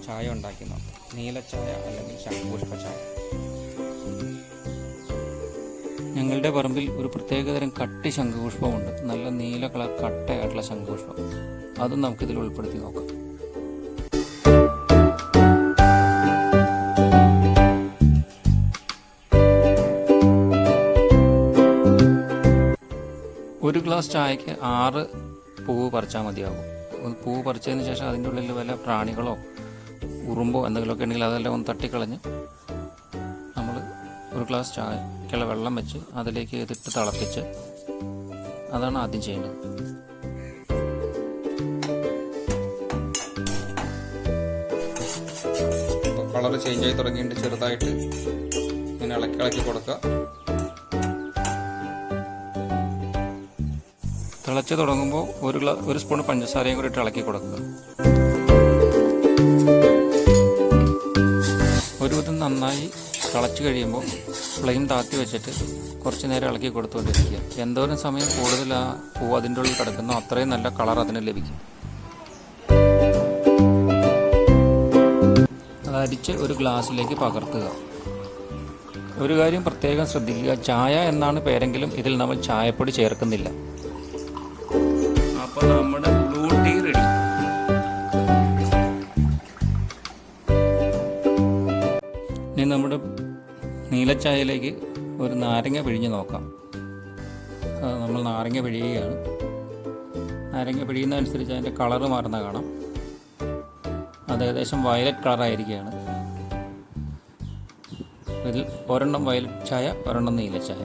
ചായ ഉണ്ടാക്കി നോക്കാം. നീലച്ചായ അല്ലെങ്കിൽ ശംഖുപുഷ്പ ചായ. ഞങ്ങളുടെ പറമ്പിൽ ഒരു പ്രത്യേകതരം കട്ടി ശംഖുപുഷ്പമുണ്ട്. നല്ല നീല കളർ കട്ടയായിട്ടുള്ള ശംഖുപുഷ്പം. അതും നമുക്കിതിൽ ഉൾപ്പെടുത്തി നോക്കാം. ഒരു ഗ്ലാസ് ചായക്ക് 6 പൂവ് പറിച്ചാൽ മതിയാകും. പൂവ് പറിച്ചതിന് ശേഷം അതിൻ്റെ ഉള്ളിൽ വല്ല പ്രാണികളോ ഉറുമ്പോ എന്തെങ്കിലുമൊക്കെ ഉണ്ടെങ്കിൽ അതെല്ലാം ഒന്ന് തട്ടിക്കളഞ്ഞ് നമ്മൾ ഒരു ഗ്ലാസ് ചായക്കുള്ള വെള്ളം വെച്ച് അതിലേക്ക് ഇതിട്ട് തിളപ്പിച്ച് അതാണ് ആദ്യം ചെയ്യേണ്ടത്. കളർ ചേഞ്ച് ആയി തുടങ്ങിയിട്ട് ചെറുതായിട്ട് ഇങ്ങനെ ഇളക്കി കൊടുക്കുക. തിളച്ച് തുടങ്ങുമ്പോൾ ഒരു സ്പൂൺ പഞ്ചസാരയും കൂടി ഇട്ട് ഇളക്കി കൊടുക്കുക. ഒരുവിധം നന്നായി തിളച്ച് കഴിയുമ്പോൾ ഫ്ലെയിം താത്തി വെച്ചിട്ട് കുറച്ച് നേരം ഇളക്കി കൊടുത്തുകൊണ്ടിരിക്കുക. എന്തോരം സമയം കൂടുതൽ ആ പൂവ് അതിൻ്റെ ഉള്ളിൽ കിടക്കുന്നോ അത്രയും നല്ല കളർ അതിന് ലഭിക്കും. അത് അരിച്ച് ഒരു ഗ്ലാസ്സിലേക്ക് പകർത്തുക. ഒരു കാര്യം പ്രത്യേകം ശ്രദ്ധിക്കുക, ചായ എന്നാണ് പേരെങ്കിലും ഇതിൽ നമ്മൾ ചായപ്പൊടി ചേർക്കുന്നില്ല. അപ്പോൾ നമ്മുടെ ബ്ലൂ ടീ റെഡി. ഇനി നമ്മുടെ നീലച്ചായയിലേക്ക് ഒരു നാരങ്ങ പിഴിഞ്ഞ് നോക്കാം. നമ്മൾ നാരങ്ങ പിഴിയുകയാണ്. നാരങ്ങ പിഴിയുന്നതനുസരിച്ച് അതിൻ്റെ കളറ് മാറുന്ന കാണാം. അത് ഏകദേശം വയലറ്റ് കളറായിരിക്കുകയാണ്. ഇതിൽ ഒരെണ്ണം വയലറ്റ് ചായ, ഒരെണ്ണം നീലച്ചായ.